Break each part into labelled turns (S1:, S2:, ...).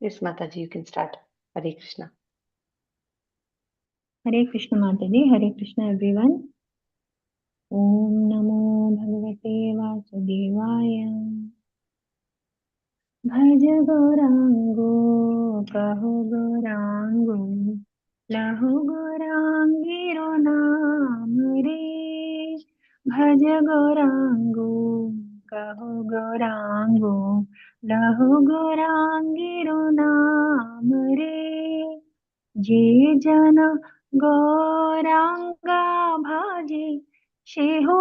S1: Yes, Mataji, you can start. Hare Krishna.
S2: Hare Krishna Mataji, Hare Krishna everyone. Om Namo Bhagavate Vasudevaya. Bhaj Gaurango, Kaho Gaurango, Lahu Gaurangiro Naam Re. Bhaj Gaurango, Kaho Gaurango, Lahu Gaurangiro Naam Re. जे जन गौरांगा भाजे से हो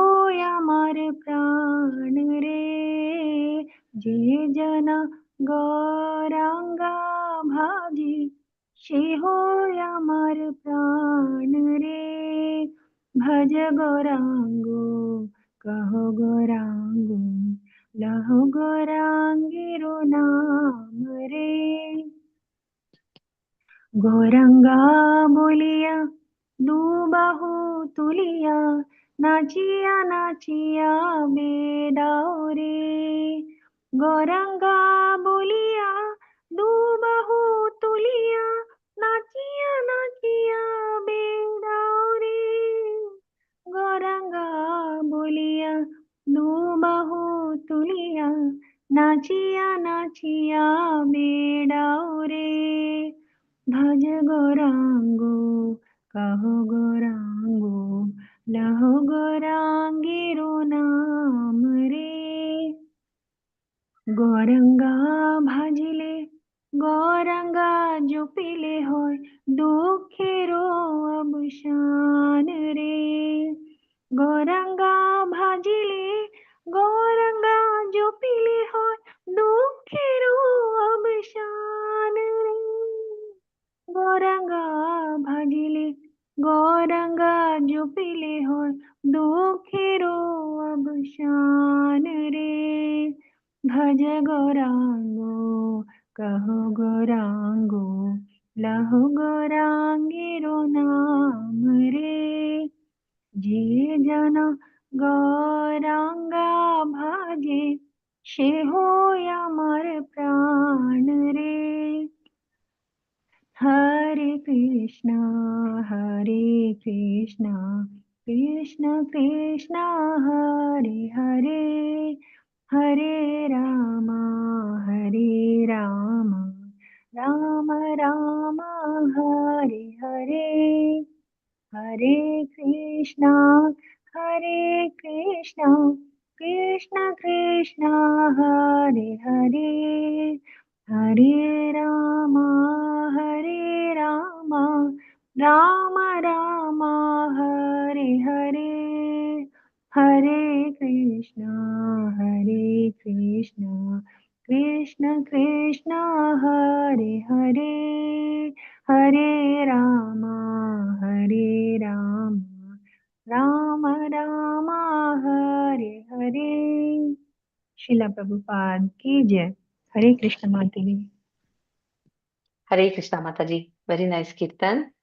S2: আমার प्राण रे। जे जन गौरांगा भाजे से हो আমার प्राण रे। भज गौरांगो कहो गौरांगो लहो गौरांगीरो नाम रे। गौरंगा बोलिया दुबाहु तुलिया नाचिया नाचिया बेडाओ रे। गौरंगा बोलिया दुबाहु तुलिया नाचिया नाचिया बेडाओ रे। गौरंगा बोलिया दुबाहु तुलिया नाचिया नाचिया बेडाओ रे। भज गौरांगो कहो गौरांगो लहो गौरांगीरो नाम रे। गौरंगा भाजिले गौरंगा जो पीले होय दुखेरो अवसान रे। गौरंगा भाजिले गौरंगा जो पीले होय दुखेरो अवसान रे। गौरंगा भाजिले गौरंगा जो पीले हो दुखेरो अवसान रे। भज गौरांगो कहो गौरांगो लहो गौरांगीरो नाम रे। जे जन गौरांगा भाजे से हो আমার प्राण रे। हरे कृष्णा कृष्ण कृष्णा हरे हरे। हरे रामा राम राम हरे हरे। हरे कृष्णा कृष्ण कृष्ण हरे हरे। हरे रामा राम राम हरे हरे। हरे कृष्णा कृष्ण कृष्ण हरे हरे। हरे रामा राम राम हरे हरे। शिला प्रभुपाद की जय। हरे कृष्ण माताजी।
S1: Hare Krishna, Mataji. Very nice Kirtan.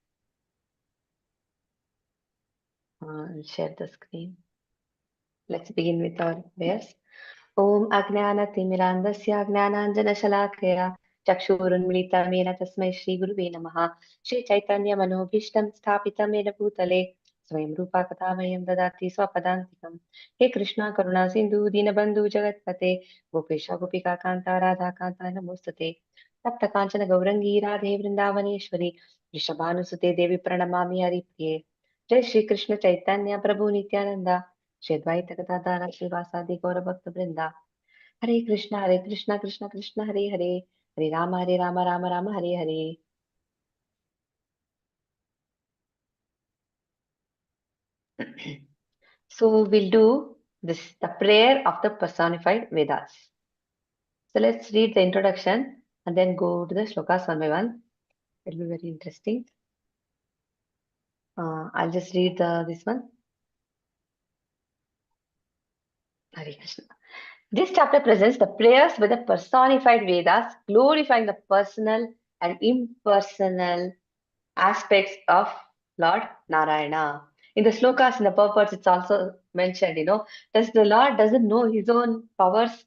S1: I'll share the screen. Let's begin with our prayers. Om Ajnana-timirandasya Jnananjana-shalakaya Chakshurunmilitamena Tasmai Shri Guruve Namaha. Shri Chaitanya Manobhishtam Sthapitam Yena Bhutale Swayam Rupa Kathamayam Dadati Swapadantikam. He Krishna Karuna Sindhu Dinabandhu Jagatpate Gopesha Gopika Kanta Radha Kanta Namostate Tapta Kanchana Gaurangi Radhe Vrindavaneshwari Vrishabhanusute Devi Pranamami Haripriye. Jai Shri Krishna Chaitanya Prabhu Nityananda Shri Advaita Gadadhara Srivasadi Gaura Bhakta Vrinda. Hare Krishna, Krishna Krishna, Hare Hare, Hare Rama, Rama Rama, Hare Hare. So we'll do this, the prayer of the personified Vedas. So let's read the introduction and then go to the shlokas one by one. It'll be very interesting. I'll just read this one. Hare Krishna. This chapter presents the prayers with the personified Vedas, glorifying the personal and impersonal aspects of Lord Narayana. In the slokas, in the purports, it's also mentioned, does the Lord doesn't know his own powers?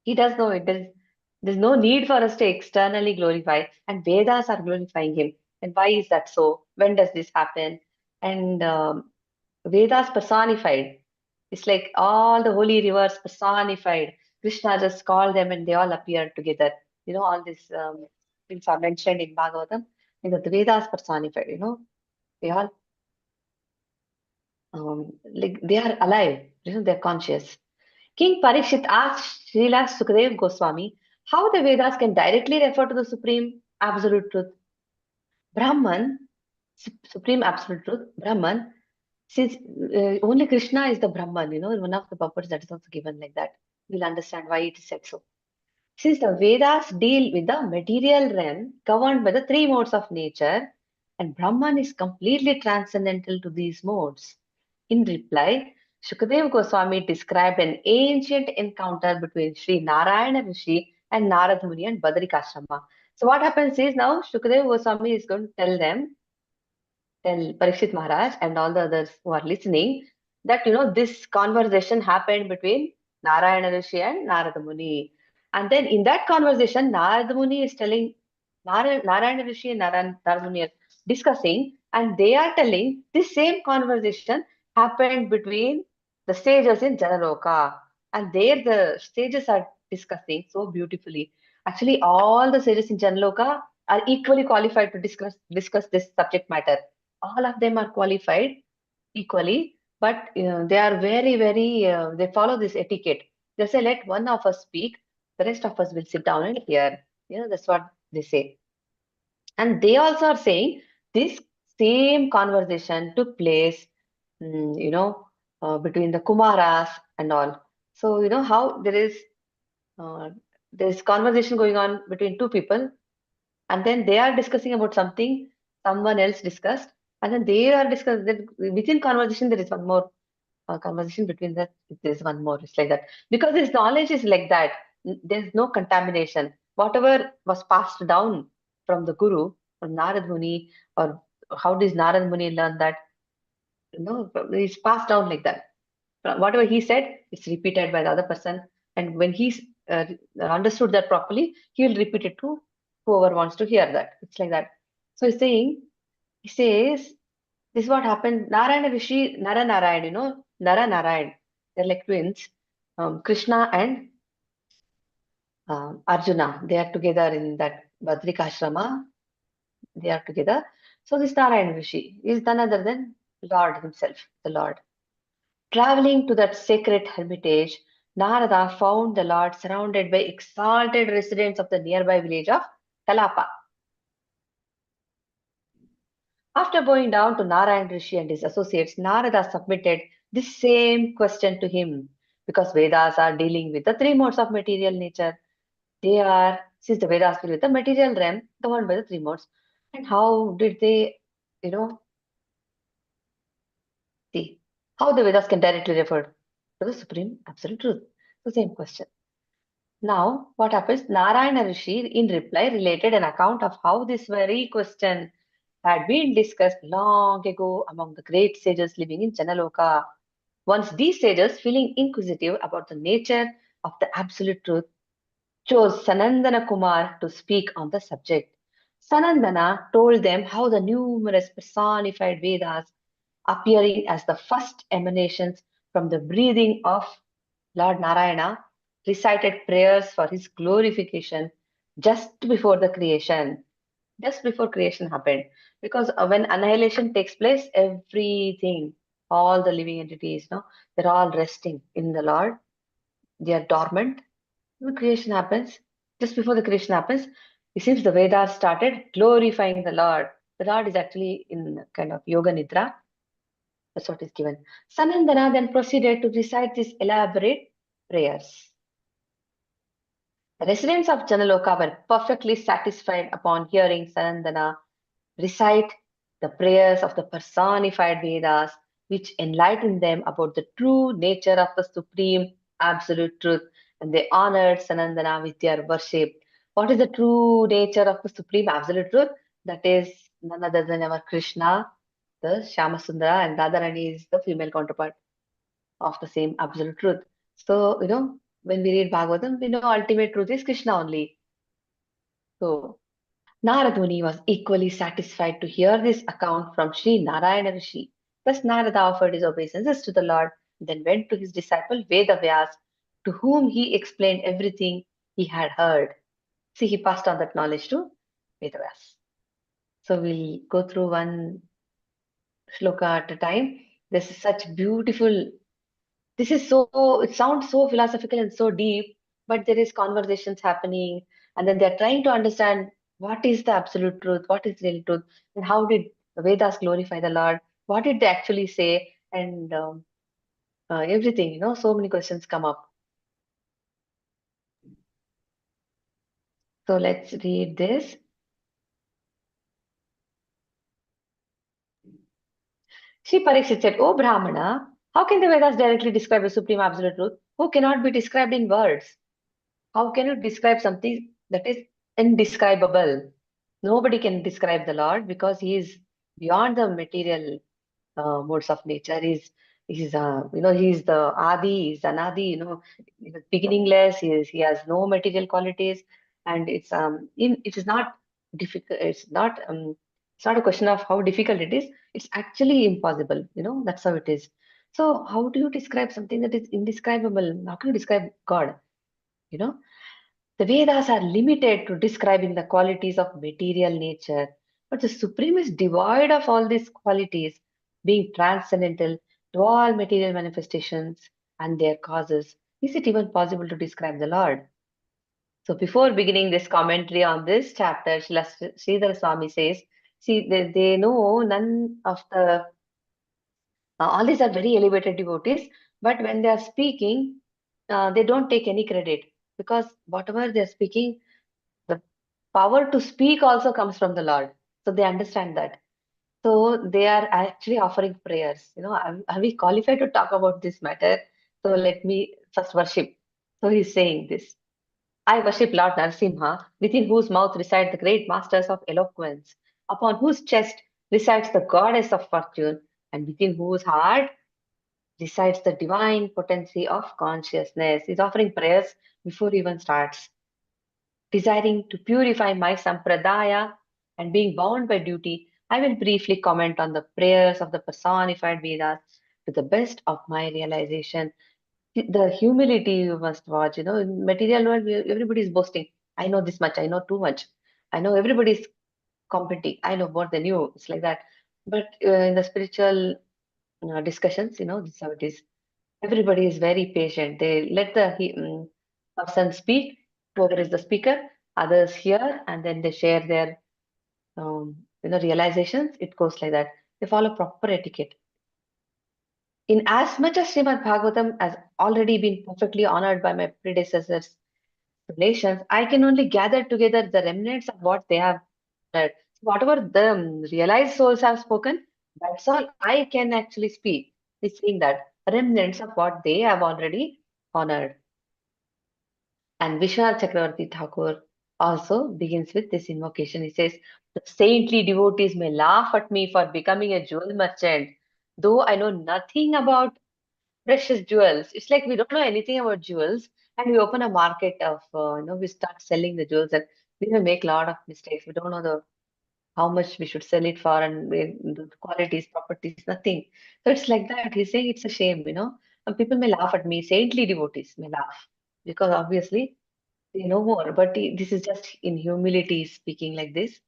S1: He does know it. There's no need for us to externally glorify, and Vedas are glorifying him. And why is that so? When does this happen? And Vedas personified. It's like all the holy rivers personified. Krishna just called them and they all appeared together. All these things are mentioned in Bhagavatam. The Vedas personified, they all like they are alive, they're conscious. King Parikshit asked Srila Sukadev Goswami how the Vedas can directly refer to the supreme absolute truth. Brahman, supreme absolute truth, Brahman, since only Krishna is the Brahman, one of the purports that is also given like that. We'll understand why it is said so. Since the Vedas deal with the material realm governed by the three modes of nature, and Brahman is completely transcendental to these modes. In reply, Shukadeva Goswami described an ancient encounter between Sri Narayana Rishi and Narada Muni and Badrikashrama. So what happens is now Shukadeva Goswami is going to tell Parikshit Maharaj and all the others who are listening that this conversation happened between Narayana Rishi and Narada Muni. And then in that conversation, Narada Muni is telling Narayana Rishi and Narada Muni are discussing, and they are telling this same conversation happened between the sages in Janaloka. And there the sages are discussing so beautifully. Actually, all the sages in Janaloka are equally qualified to discuss this subject matter. All of them are qualified equally, but they are very, very, they follow this etiquette. They say, let one of us speak, the rest of us will sit down and hear. That's what they say. And they also are saying this same conversation took place, between the Kumaras and all. So, how uh, there is conversation going on between two people, and then they are discussing about something someone else discussed, and then they are discussing that within conversation there is one more conversation between that there is one more. It's like that because this knowledge is like that. There's no contamination. Whatever was passed down from the guru, from Narad Muni, or how does Narad Muni learn that? It's passed down like that. Whatever he said, it's repeated by the other person. And when he's understood that properly, he will repeat it to whoever wants to hear that. It's like that. So he says, this is what happened. Narayana Rishi, Nara Narayan, Nara Narayan. They're like twins. Krishna and Arjuna, they are together in that Badrikashrama. They are together. So this Narayana Rishi is none other than Lord himself, the Lord. Traveling to that sacred hermitage, Narada found the Lord surrounded by exalted residents of the nearby village of Kalapa. After going down to Narayan Rishi and his associates, Narada submitted this same question to him because Vedas are dealing with the three modes of material nature. Since the Vedas deal with the material realm, governed by the three modes. And how did they, you know, see how the Vedas can directly refer to the supreme absolute truth? The same question. Now, what happens? Narayana Rishi, in reply, related an account of how this very question had been discussed long ago among the great sages living in Janaloka. Once these sages, feeling inquisitive about the nature of the absolute truth, chose Sanandana Kumar to speak on the subject. Sanandana told them how the numerous personified Vedas, appearing as the first emanations from the breathing of Lord Narayana, recited prayers for his glorification just before the creation, just before creation happened. Because when annihilation takes place, everything, all the living entities, they're all resting in the Lord. They are dormant. When creation happens, just before the creation happens, it seems the Vedas started glorifying the Lord. The Lord is actually in kind of yoga nidra. That's what is given. Sanandana then proceeded to recite these elaborate prayers. The residents of Janaloka were perfectly satisfied upon hearing Sanandana recite the prayers of the personified Vedas, which enlightened them about the true nature of the supreme absolute truth, and they honored Sanandana with their worship. What is the true nature of the supreme absolute truth? That is none other than our Krishna, the Shyamasundara, and Radharani is the female counterpart of the same absolute truth. So, when we read Bhagavatam, we know ultimate truth is Krishna only. So Narada Muni was equally satisfied to hear this account from Sri Narayana Rishi. Thus Narada offered his obeisances to the Lord, then went to his disciple Vedavyas, to whom he explained everything he had heard. See, he passed on that knowledge to Vedavyas. So we'll go through one shloka at a time. This is such beautiful. This is so, it sounds so philosophical and so deep, but there is conversations happening, and then they're trying to understand what is the absolute truth, what is real truth, and how did the Vedas glorify the Lord, what did they actually say, and everything, so many questions come up. So let's read this. Shri Parikshit said, "O Brahmana, how can the Vedas directly describe the supreme absolute truth who cannot be described in words? How can you describe something that is indescribable? Nobody can describe the Lord because He is beyond the material modes of nature. He's the Adi, he's Anadi, he was beginningless, he has no material qualities, and it is not difficult, it's not a question of how difficult it is, it's actually impossible, that's how it is. So how do you describe something that is indescribable? How can you describe God? You know, the Vedas are limited to describing the qualities of material nature, but the Supreme is devoid of all these qualities, being transcendental to all material manifestations and their causes. Is it even possible to describe the Lord? So, before beginning this commentary on this chapter, Sridhar Swami says, see, they know none of the, all these are very elevated devotees, but when they are speaking, they don't take any credit because whatever they're speaking, the power to speak also comes from the Lord. So they understand that. So they are actually offering prayers. Are we qualified to talk about this matter? So let me first worship. So he's saying this. I worship Lord Narasimha, within whose mouth reside the great masters of eloquence, upon whose chest resides the goddess of fortune, and within whose heart resides the divine potency of consciousness. He's offering prayers before he even starts. Desiring to purify my sampradaya and being bound by duty, I will briefly comment on the prayers of the personified Vedas to the best of my realization. The humility you must watch, in material world, everybody is boasting. I know this much, I know too much. I know everybody is competing. I know more than you. It's like that. But in the spiritual discussions, this is how it is. Everybody is very patient. They let the person speak, whoever is the speaker, others hear, and then they share their realizations. It goes like that. They follow proper etiquette. In as much as Srimad Bhagavatam has already been perfectly honored by my predecessors' relations, I can only gather together the remnants of what they have heard. So whatever the realized souls have spoken, that's all I can actually speak. It's saying that remnants of what they have already honored. And Vishwanath Chakravarti Thakur also begins with this invocation. He says, the saintly devotees may laugh at me for becoming a jewel merchant, though I know nothing about precious jewels. It's like we don't know anything about jewels, and we open a market of, we start selling the jewels, and we may make a lot of mistakes. We don't know the how much we should sell it for, and the qualities, properties, nothing. So it's like that. He's saying it's a shame. And people may laugh at me. Saintly devotees may laugh because obviously they know more. But this is just in humility speaking like this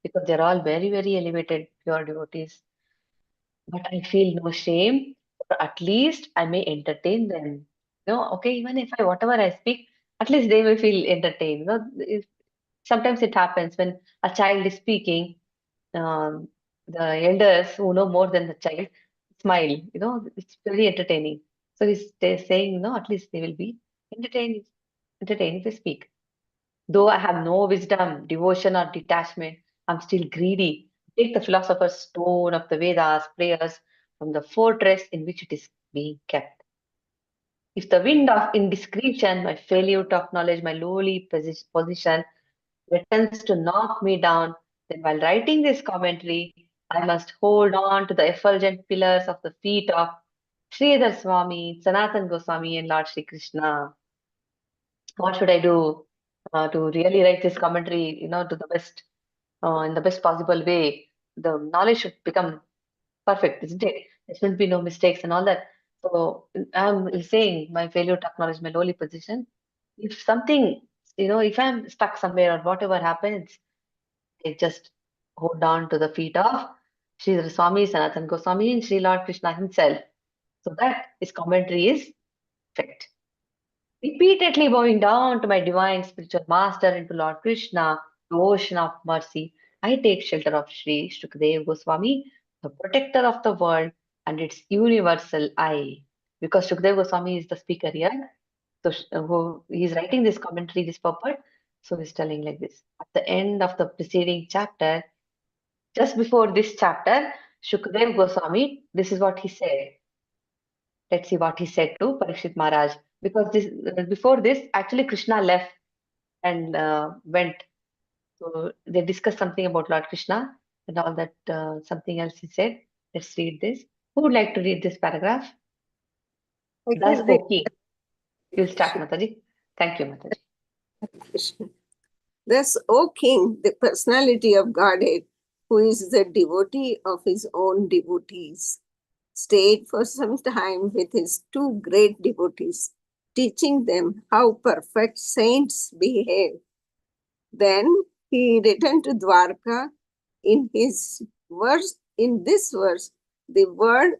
S1: because they're all very, very elevated, pure devotees. But I feel no shame, or at least I may entertain them. Okay, even if whatever I speak, at least they will feel entertained. Sometimes it happens when a child is speaking, um, the elders who know more than the child smile. It's very entertaining. So they're saying, at least they will be entertained, entertained if they speak. Though I have no wisdom, devotion, or detachment, I'm still greedy. Take the philosopher's stone of the Vedas, prayers from the fortress in which it is being kept. If the wind of indiscretion, my failure to acknowledge my lowly position, returns to knock me down, then while writing this commentary, I must hold on to the effulgent pillars of the feet of Sridhar Swami, Sanatan Goswami, and Lord Sri Krishna. What should I do? to really write this commentary, to the best, in the best possible way. The knowledge should become perfect, isn't it? There shouldn't be no mistakes and all that. So I'm saying my failure to acknowledge my lowly position. If something, if I'm stuck somewhere or whatever happens, I just hold on to the feet of Sri Swami Sanatan Goswami and Sri Lord Krishna himself. So that his commentary is perfect. Repeatedly bowing down to my divine spiritual master and to Lord Krishna, the ocean of mercy, I take shelter of Sri Shukadeva Goswami, the protector of the world and its universal I. Because Shukadeva Goswami is the speaker here, so who he's writing this commentary, this purport. So he's telling like this. At the end of the preceding chapter, just before this chapter, Shukadeva Goswami, this is what he said. Let's see what he said to Parikshit Maharaj. Because this before this, actually Krishna left and went. So they discussed something about Lord Krishna and all that. Something else he said. Let's read this. Who would like to read this paragraph?
S3: I
S1: Thus
S3: can read.
S1: spoke. You'll start, Mataji. Thank you, Mataji.
S3: Krishna. Thus, O King, the personality of Godhead, who is the devotee of his own devotees, stayed for some time with his two great devotees, teaching them how perfect saints behave. Then he returned to Dwarka. In his verse, in this verse, the word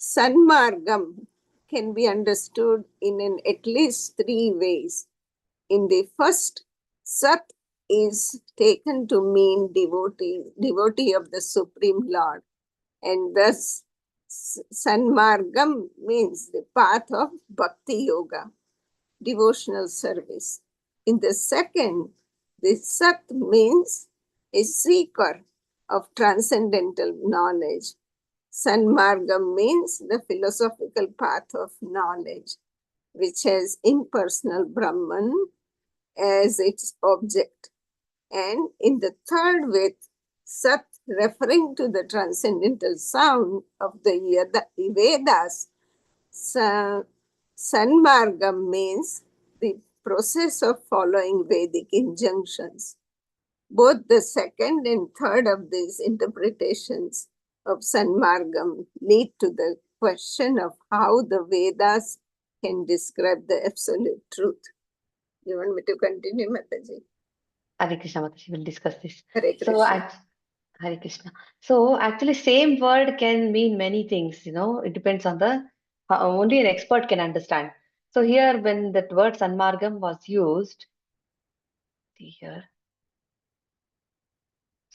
S3: Sanmargam can be understood in at least three ways. In the first, Sat is taken to mean devotee of the Supreme Lord, and thus Sanmargam means the path of Bhakti Yoga, devotional service. In the second, the Sat means a seeker of transcendental knowledge. Sanmargam means the philosophical path of knowledge, which has impersonal Brahman as its object. And in the third with Sat referring to the transcendental sound of the Vedas, Sanmargam means the process of following Vedic injunctions. Both the second and third of these interpretations of Sanmargam lead to the question of how the Vedas can describe the absolute truth. You want me to continue, Mataji?
S1: Hare Krishna, Mataji. We'll discuss this.
S3: Hare
S1: So,
S3: Krishna.
S1: Hare Krishna. So, actually, same word can mean many things. It depends on the only an expert can understand. So here, when that word Sanmargam was used, see here.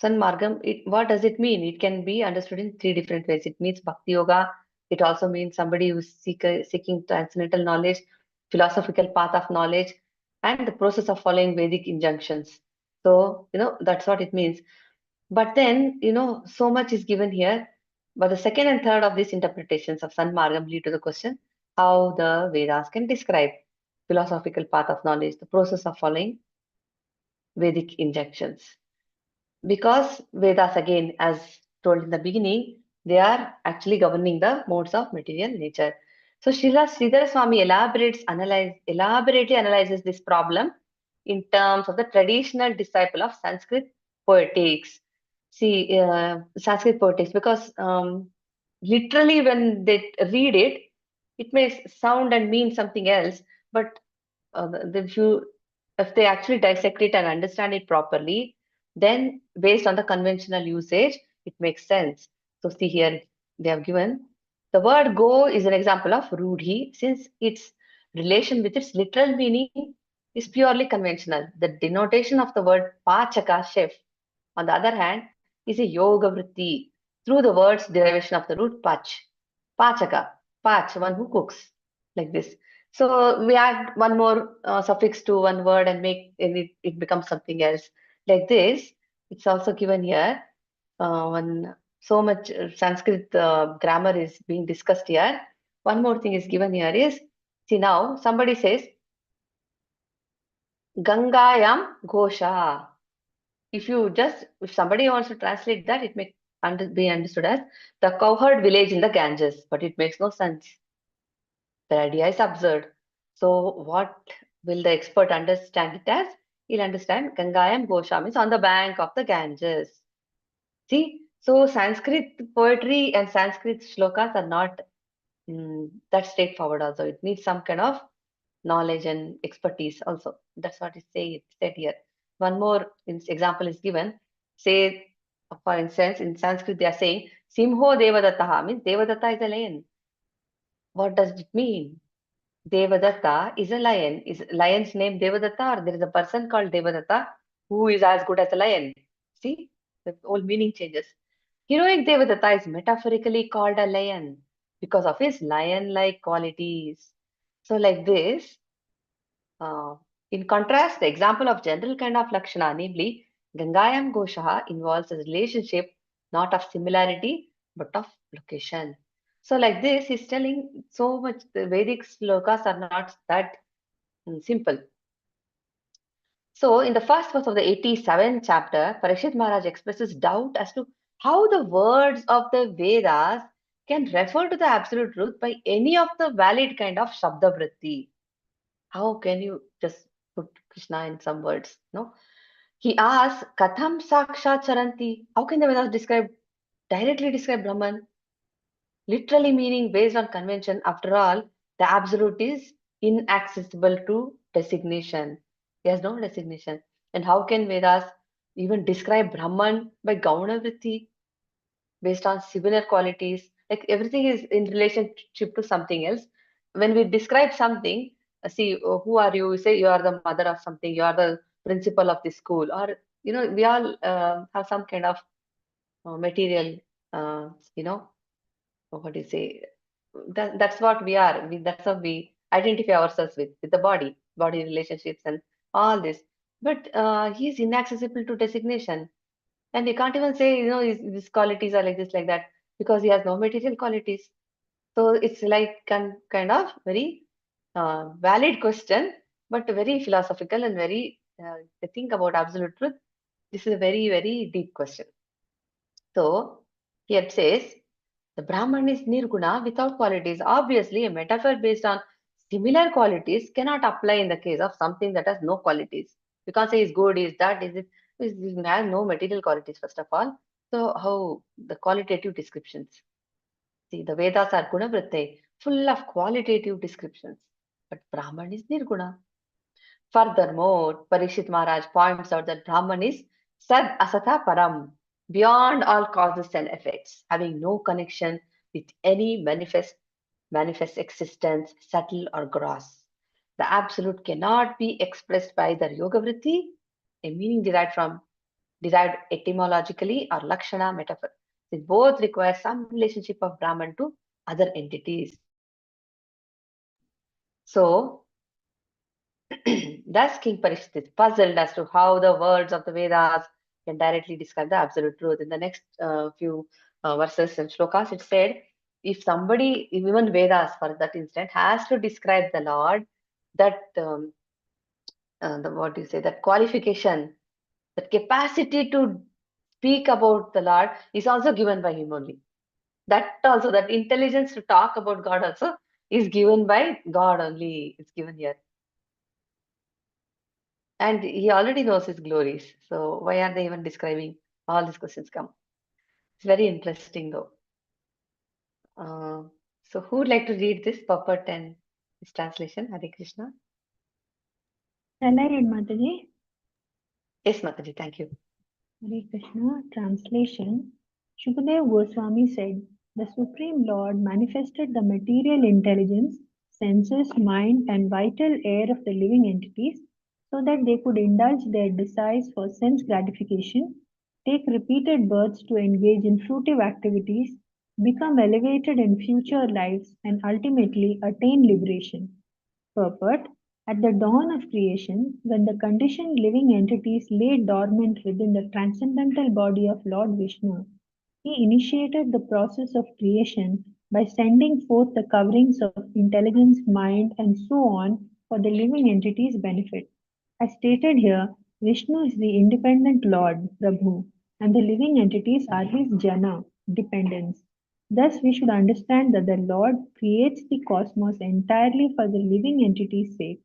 S1: Sanmargam, what does it mean? It can be understood in three different ways. It means Bhakti Yoga. It also means somebody who's seeking transcendental knowledge, philosophical path of knowledge, and the process of following Vedic injunctions. So, that's what it means. But then, so much is given here. But the second and third of these interpretations of Sanmargam lead to the question how the Vedas can describe philosophical path of knowledge, the process of following Vedic injunctions. Because Vedas, again, as told in the beginning, they are actually governing the modes of material nature. So Srila Sridhara Swami elaborately analyzes this problem in terms of the traditional disciple of Sanskrit poetics. See, Sanskrit poetics, because literally when they read it, it may sound and mean something else, but if they actually dissect it and understand it properly, then based on the conventional usage, it makes sense. So see here, they have given the word go is an example of rudhi, since its relation with its literal meaning is purely conventional. The denotation of the word pachaka, chef, on the other hand, is a yoga vritti through the word's derivation of the root pach. Pachaka, pach, one who cooks, like this. So we add one more suffix to one word and it becomes something else. Like this, it's also given here. When so much Sanskrit grammar is being discussed here, one more thing is given here is, see now, somebody says, Gangayam Ghosha. If somebody wants to translate that, it may be understood as the cowherd village in the Ganges, but it makes no sense. The idea is absurd. So what will the expert understand it as? you'll understand Gangayam Gosha means on the bank of the Ganges. See, so Sanskrit poetry and Sanskrit shlokas are not that straightforward also. It needs some kind of knowledge and expertise also. That's what it said here. One more example is given. Say, for instance, in Sanskrit they are saying Simho Devadatta means Devadatta is a lion. What does it mean? Devadatta is a lion. Is lion's name Devadatta, or there is a person called Devadatta who is as good as a lion? See, the whole meaning changes. Heroic Devadatta is metaphorically called a lion because of his lion-like qualities. So, like this, uh, in contrast, the example of general kind of Lakshana, namely Gangayam Goshaha, involves a relationship not of similarity but of location. So, like this, he's telling so much the Vedic slokas are not that simple. So, in the first verse of the 87th chapter, Parikshit Maharaj expresses doubt as to how the words of the Vedas can refer to the absolute truth by any of the valid kind of Shabda Vritti. How can you just put Krishna in some words? No. He asks, Katham Sakshat Charanti. How can the Vedas directly describe Brahman? Literally meaning based on convention. After all, the absolute is inaccessible to designation. He has no designation. And how can Vedas even describe Brahman by Gauna Vritti based on similar qualities? Like everything is in relationship to something else. When we describe something, see, who are you? You say you are the mother of something, you are the principal of the school, or we all have some kind of material, you know, what do you say? That's what we are. That's how we identify ourselves with the body relationships and all this. But he's inaccessible to designation, and you can't even say his qualities are like this, like that, because he has no material qualities. So it's like kind of very valid question, but very philosophical and very to think about absolute truth. This is a very very deep question. So here it says the Brahman is nirguna without qualities. Obviously, a metaphor based on similar qualities cannot apply in the case of something that has no qualities. You can't say is good, is that, is it, it has no material qualities, first of all. So, how the qualitative descriptions? See, the Vedas are gunavritte, full of qualitative descriptions. But Brahman is nirguna. Furthermore, Parikshit Maharaj points out that Brahman is Sad Asatha Param, beyond all causes and effects, having no connection with any manifest existence, subtle or gross. The absolute cannot be expressed by the Yoga Vritti, a meaning derived etymologically or Lakshana metaphor. They both require some relationship of Brahman to other entities. So, thus, King Parikshit is puzzled as to how the words of the Vedas can directly describe the absolute truth. In the next few verses and shlokas, it said, if somebody, even Vedas for that instant, has to describe the Lord, that what do you say, that qualification, that capacity to speak about the Lord is also given by him only. That also, that intelligence to talk about God also is given by God only. It's given here. And he already knows his glories. So why are they even describing? All these questions come. It's very interesting though. So who would like to read this purport and this translation? Hare Krishna.
S2: Shall I read, Mataji?
S1: Yes, Mataji, thank you.
S2: Hare Krishna. Translation. Shukadev Goswami said, the Supreme Lord manifested the material intelligence, senses, mind, and vital air of the living entities so that they could indulge their desires for sense gratification, take repeated births to engage in fruitive activities, become elevated in future lives, and ultimately attain liberation. Purport. At the dawn of creation, when the conditioned living entities lay dormant within the transcendental body of Lord Vishnu, he initiated the process of creation by sending forth the coverings of intelligence, mind, and so on for the living entities' benefit. As stated here, Vishnu is the independent Lord, Prabhu, and the living entities are his jana, dependents. Thus, we should understand that the Lord creates the cosmos entirely for the living entity's sake.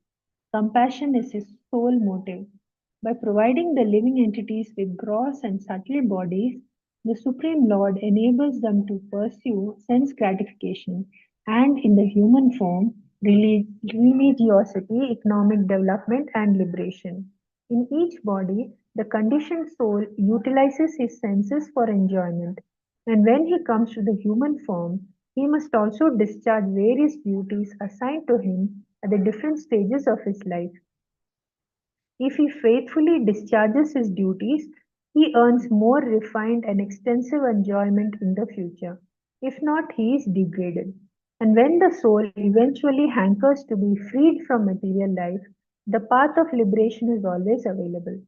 S2: Compassion is his sole motive. By providing the living entities with gross and subtle bodies, the Supreme Lord enables them to pursue sense gratification and, in the human form, religiosity, economic development, and liberation. In each body, the conditioned soul utilizes his senses for enjoyment, and when he comes to the human form, he must also discharge various duties assigned to him at the different stages of his life. If he faithfully discharges his duties, he earns more refined and extensive enjoyment in the future. If not, he is degraded. And when the soul eventually hankers to be freed from material life, the path of liberation is always available.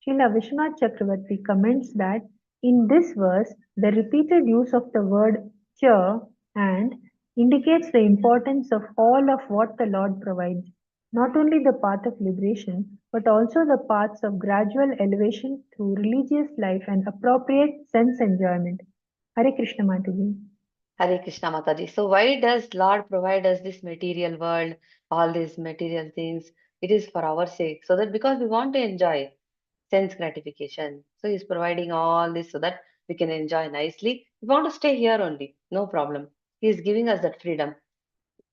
S2: Srila Vishwanath Chakravarti comments that in this verse, the repeated use of the word cha and indicates the importance of all of what the Lord provides, not only the path of liberation, but also the paths of gradual elevation through religious life and appropriate sense enjoyment. Hare Krishna Mataji.
S1: Hare Krishna Mataji. So why does Lord provide us this material world, all these material things? It is for our sake, so that because we want to enjoy sense gratification. So He's providing all this so that we can enjoy nicely. We want to stay here only, no problem. He is giving us that freedom.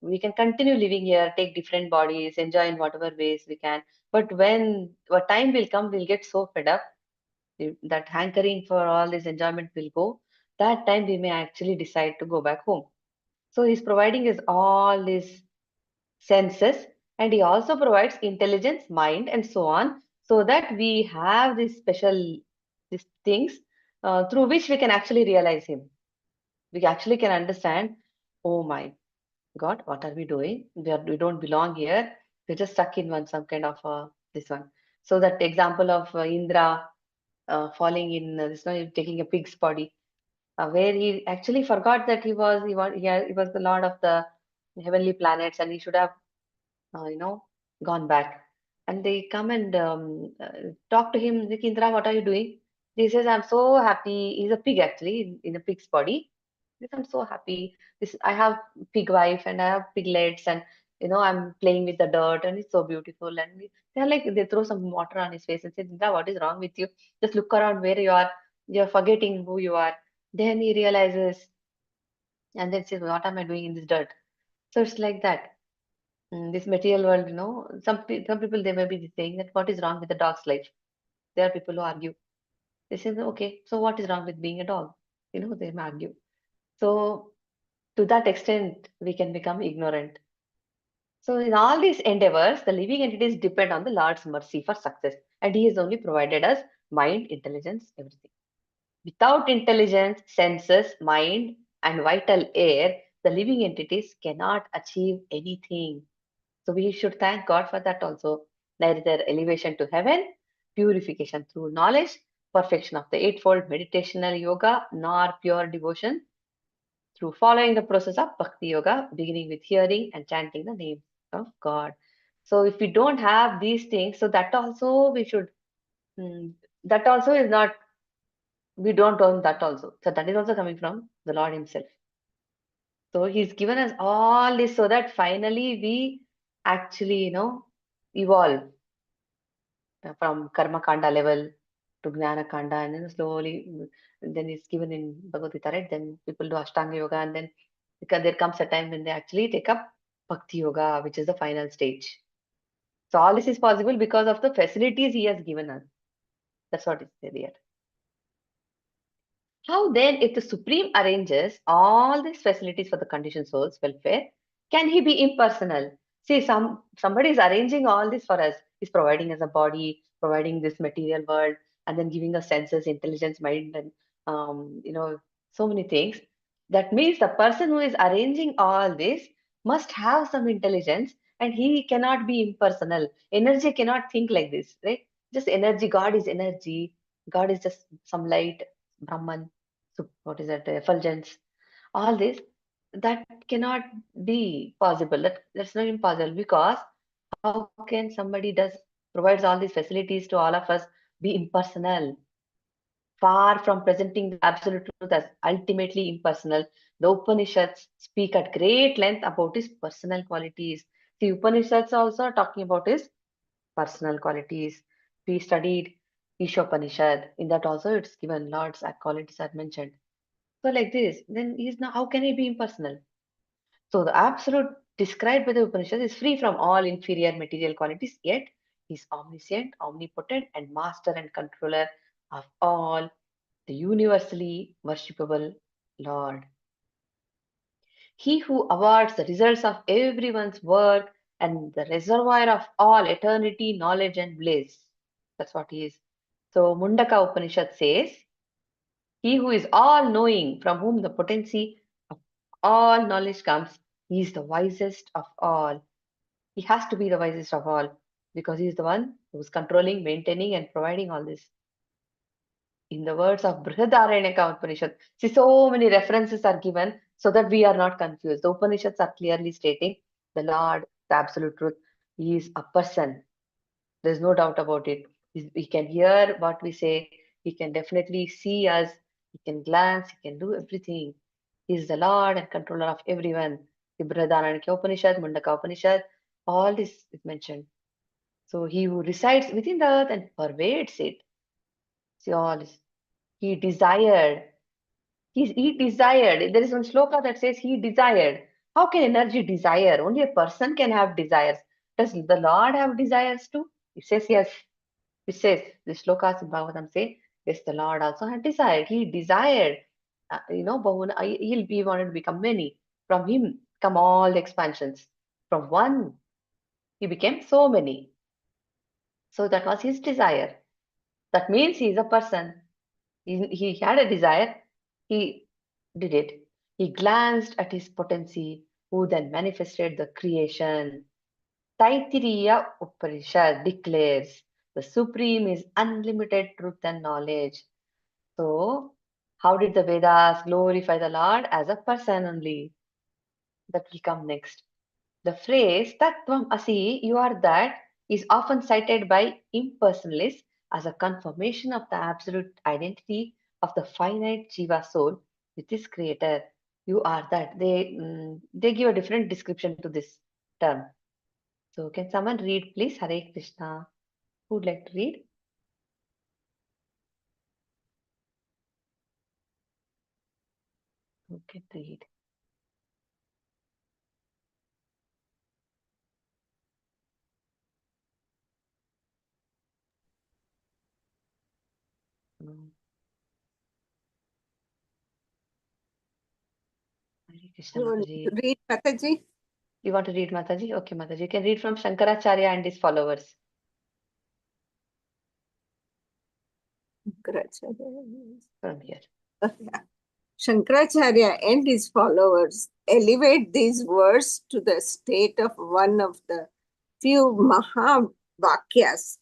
S1: We can continue living here, take different bodies, enjoy in whatever ways we can. But when a time will come, we'll get so fed up, that hankering for all this enjoyment will go. That time we may actually decide to go back home. So He's providing us all these senses, and He also provides intelligence, mind, and so on, so that we have these special these things through which we can actually realize Him. We actually can understand, oh my God, what are we doing? We don't belong here. We're just stuck in one some kind of this one. So that example of Indra falling in this one, taking a pig's body, where he actually forgot that he was the lord of the heavenly planets, and he should have uh, you know gone back. And they come and talk to him, like, Indra, what are you doing? He says, I'm so happy. He's a pig actually, in a pig's body. He says, I'm so happy. I have pig wife and I have piglets, and I'm playing with the dirt and it's so beautiful. And they're like, they throw some water on his face and say, Indra, what is wrong with you? Just look around where you are. You're forgetting who you are. Then he realizes and then says, what am I doing in this dirt? So it's like that. This material world, some people, they may be saying that what is wrong with the dog's life? There are people who argue. They say, okay, so what is wrong with being a dog? They may argue. So to that extent, we can become ignorant. So in all these endeavors, the living entities depend on the Lord's mercy for success. And He has only provided us mind, intelligence, everything. Without intelligence, senses, mind, and vital air, the living entities cannot achieve anything. So we should thank God for that also. Neither elevation to heaven, purification through knowledge, perfection of the eightfold meditational yoga, nor pure devotion through following the process of Bhakti yoga, beginning with hearing and chanting the name of God. So if we don't have these things, so that also we should, that also is not, we don't own that also. So that is also coming from the Lord Himself. So He's given us all this so that finally we actually, evolve from karma kanda level to gnana kanda, and then slowly, then it's given in Bhagavad Gita, right? Then people do Ashtanga yoga, and then because there comes a time when they actually take up Bhakti yoga, which is the final stage. So all this is possible because of the facilities He has given us. That's what is there. How then, if the Supreme arranges all these facilities for the conditioned soul's welfare, can He be impersonal? See, somebody is arranging all this for us. He's providing us a body, providing this material world, and then giving us senses, intelligence, mind, and so many things. That means the person who is arranging all this must have some intelligence, and he cannot be impersonal. Energy cannot think like this, right? Just energy. God is energy. God is just some light, Brahman, so what is that, effulgence, all this, that cannot be possible. That's not impossible, because how can somebody does provides all these facilities to all of us be impersonal? Far from presenting the absolute truth as ultimately impersonal, the Upanishads speak at great length about his personal qualities. The Upanishads also are talking about his personal qualities. We studied Ishopanishad. In that also it's given Lord's qualities are mentioned. So like this, then he is now, how can he be impersonal? So the absolute described by the Upanishad is free from all inferior material qualities, yet he is omniscient, omnipotent, and master and controller of all, the universally worshipable Lord. He who awards the results of everyone's work and the reservoir of all eternity, knowledge, and bliss. That's what he is. So Mundaka Upanishad says, he who is all knowing, from whom the potency of all knowledge comes, he is the wisest of all. He has to be the wisest of all because he is the one who's controlling, maintaining, and providing all this. In the words of Brihadaranyaka Upanishad, see, so many references are given so that we are not confused. The Upanishads are clearly stating the Lord, the absolute truth, he is a person. There's no doubt about it. He can hear what we say, he can definitely see us, he can glance, he can do everything. He is the Lord and controller of everyone. The Brihadaranyaka Upanishad, Mundaka Upanishad, all this is mentioned. So he who resides within the earth and pervades it. See all this. He desired. He desired. There is one shloka that says he desired. How can energy desire? Only a person can have desires. Does the Lord have desires too? It says yes. It says the shlokas in Bhagavatam say yes. The Lord also had desired. He desired. He wanted to become many. From him come all the expansions. From one, he became so many. So that was his desire. That means he is a person. He had a desire. He did it. He glanced at his potency, who then manifested the creation. Taittiriya Upanishad declares the supreme is unlimited truth and knowledge. So, how did the Vedas glorify the Lord as a person only? That will come next. The phrase Tattvam Asi, you are that, is often cited by impersonalists as a confirmation of the absolute identity of the finite Jiva soul with its creator. You are that. They give a different description to this term. So, can someone read, please? Hare Krishna. Who would like to read? Who can read? Hare Krishna,
S3: You want
S1: Mataji.
S3: to read, Mataji?
S1: You want to read, Mataji? Okay, Mataji. You can read from Shankaracharya and his followers. From here.
S3: Shankaracharya and his followers elevate these words to the state of one of the few Mahavakyas.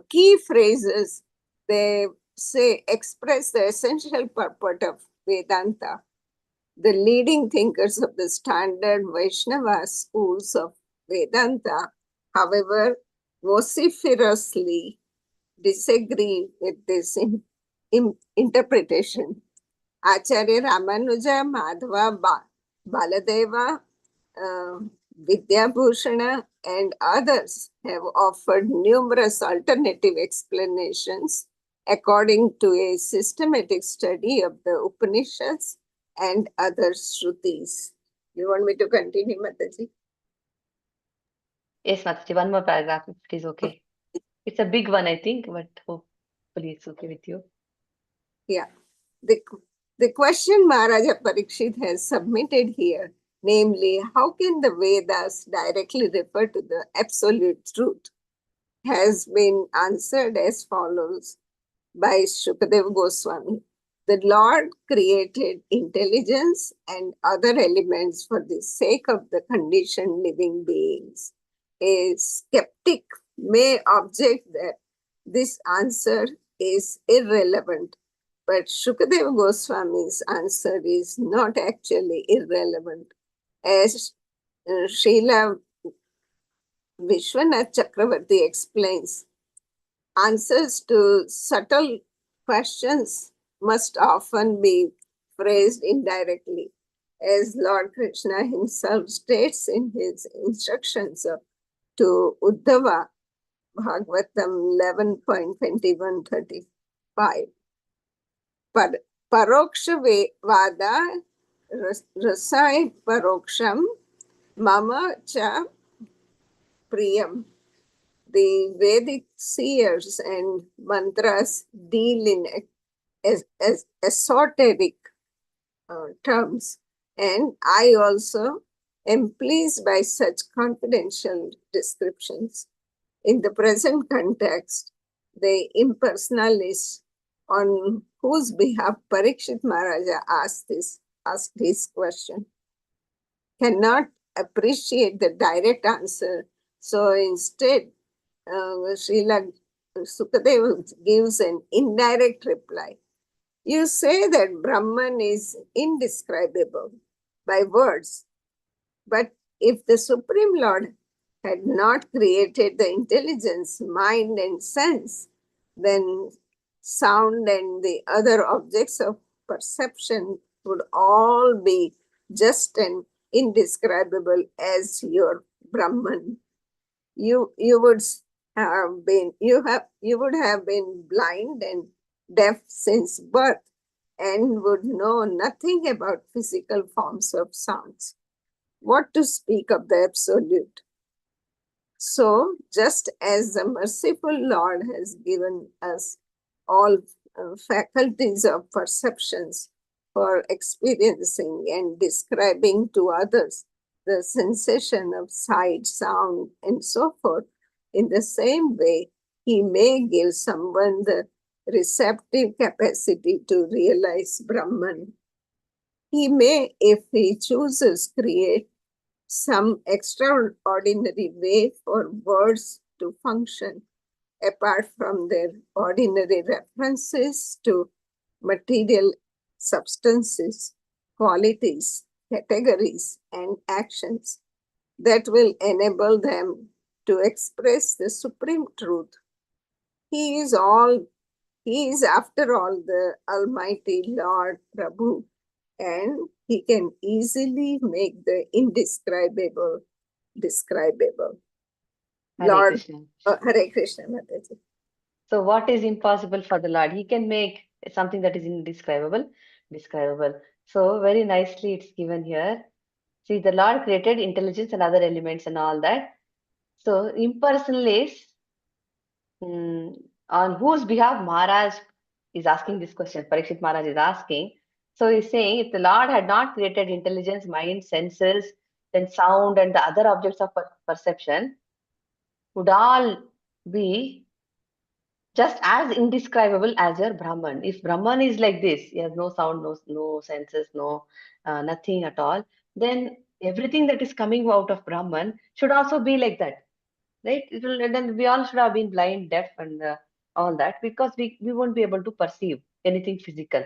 S3: Key phrases, they say express the essential purport of Vedanta. The leading thinkers of the standard Vaishnava schools of Vedanta, however, vociferously disagree with this interpretation. Acharya Ramanuja, Madhava, Baladeva, Vidyabhushana, and others have offered numerous alternative explanations according to a systematic study of the Upanishads and other Shrutis. You want me to continue, Mataji?
S1: Yes, Mataji, one more paragraph if it is okay. It's a big one, I think, but hopefully it's okay with you.
S3: Yeah. The question Maharaja Parikshit has submitted here, namely, how can the Vedas directly refer to the absolute truth, has been answered as follows by Shukadeva Goswami. The Lord created intelligence and other elements for the sake of the conditioned living beings. A skeptic may object that this answer is irrelevant, but Shukadeva Goswami's answer is not actually irrelevant. As Srila Vishwanath Chakravarti explains, answers to subtle questions must often be phrased indirectly, as Lord Krishna himself states in his instructions of to Uddhava, Bhagavatam 11.21-35. Paroksha Vada Rasai Paroksham Mama Cha Priyam. The Vedic seers and mantras deal in esoteric terms, and I also am pleased by such confidential descriptions. In the present context, the impersonalists on whose behalf Parikshit Maharaja asked his question cannot appreciate the direct answer. So instead, Srila Sukadeva gives an indirect reply. You say that Brahman is indescribable by words, but if the Supreme Lord had not created the intelligence, mind, and sense, then sound and the other objects of perception would all be just and indescribable as your Brahman. You would have been blind and deaf since birth and would know nothing about physical forms of sounds. What to speak of the absolute? So, just as the merciful Lord has given us all faculties of perceptions for experiencing and describing to others the sensation of sight, sound, and so forth, in the same way, He may give someone the receptive capacity to realize Brahman. He may, if he chooses, create some extraordinary way for words to function apart from their ordinary references to material substances, qualities, categories, and actions that will enable them to express the supreme truth. He is after all the Almighty Lord Prabhu, and He can easily make the indescribable describable.
S1: Hare
S3: Lord,
S1: Krishna.
S3: Hare Krishna, Mataji.
S1: So what is impossible for the Lord? He can make something that is indescribable, describable. So very nicely it's given here. See, the Lord created intelligence and other elements and all that. So impersonal is on whose behalf Maharaj is asking this question. Parikshit Maharaj is asking. So he's saying, if the Lord had not created intelligence, mind, senses, then sound and the other objects of perception would all be just as indescribable as your Brahman. If Brahman is like this, he has no sound, no senses, no nothing at all, then everything that is coming out of Brahman should also be like that, right? Then we all should have been blind, deaf, and all that, because we won't be able to perceive anything physical.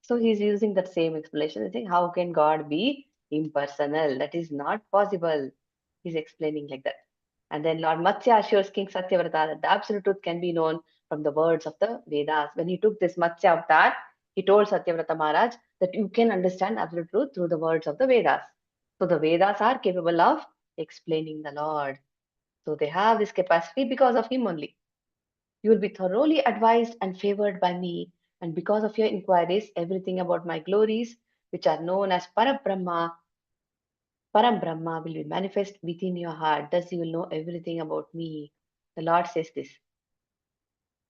S1: So he's using that same explanation. I think, how can God be impersonal? That is not possible. He's explaining like that. And then Lord Matsya assures King Satyavrata that the absolute truth can be known from the words of the Vedas. When he took this Matsya avatar, he told Satyavrata Maharaj that you can understand absolute truth through the words of the Vedas. So the Vedas are capable of explaining the Lord. So they have this capacity because of him only. You will be thoroughly advised and favored by me, and because of your inquiries, everything about my glories, which are known as Param Brahma, will be manifest within your heart. Thus, you will know everything about me. The Lord says this.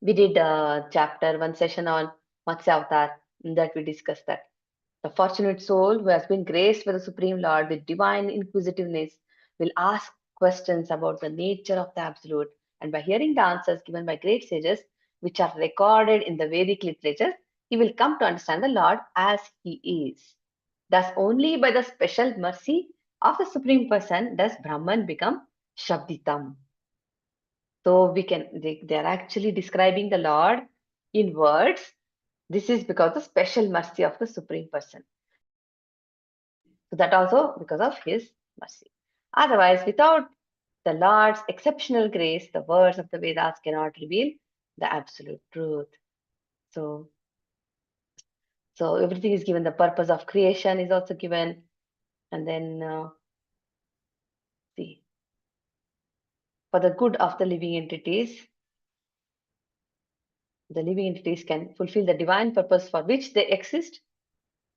S1: We did one session on Matsya Avatar, in that we discussed that. The fortunate soul who has been graced by the Supreme Lord with divine inquisitiveness will ask questions about the nature of the Absolute, and by hearing the answers given by great sages, which are recorded in the Vedic literature, he will come to understand the Lord as he is. Thus, only by the special mercy of the Supreme Person does Brahman become Shabditam. So they are actually describing the Lord in words. This is because of the special mercy of the Supreme Person. So that also because of his mercy. Otherwise, without the Lord's exceptional grace, the words of the Vedas cannot reveal the absolute truth. So everything is given. The purpose of creation is also given. And then see. for the good of the living entities. The living entities can fulfill the divine purpose for which they exist.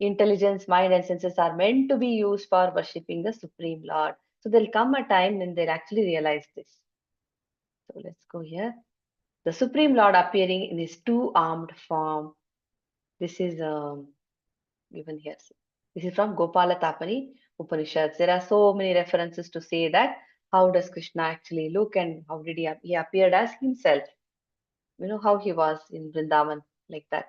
S1: Intelligence, mind, and senses are meant to be used for worshipping the Supreme Lord. So there'll come a time when they'll actually realize this. So let's go here. The Supreme Lord appearing in his two-armed form. This is given here. This is from Gopala Tapani Upanishads. There are so many references to say that how does Krishna actually look and how did he appeared as himself. You know how he was in Vrindavan, like that.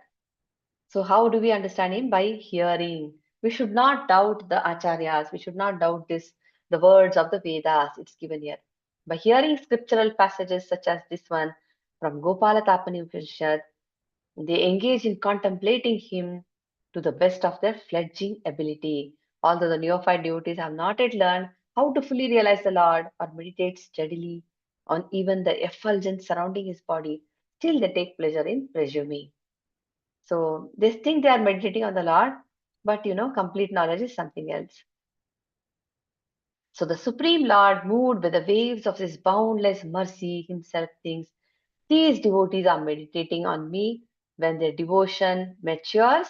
S1: So how do we understand him? By hearing. We should not doubt the acharyas. We should not doubt the words of the Vedas. It's given here. By hearing scriptural passages such as this one from Gopala Tapani Upanishad, they engage in contemplating him to the best of their fledgling ability. Although the neophyte devotees have not yet learned how to fully realize the Lord or meditate steadily on even the effulgence surrounding his body, still they take pleasure in presuming. So they think they are meditating on the Lord, but complete knowledge is something else. So the Supreme Lord, moved by the waves of his boundless mercy, himself thinks, these devotees are meditating on me. When their devotion matures,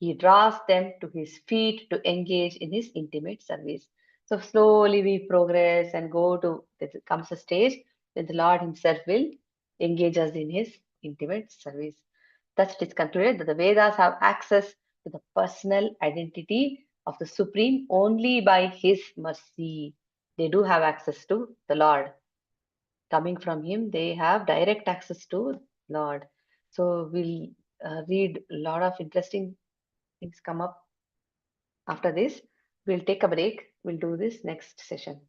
S1: he draws them to his feet to engage in his intimate service. So slowly we progress and go to, there comes a stage when the Lord himself will engage us in his intimate service. Thus it is concluded that the Vedas have access to the personal identity of the Supreme only by his mercy. They do have access to the Lord. Coming from him, they have direct access to Lord. So we'll read a lot of interesting things come up after this. We'll take a break. We'll do this next session.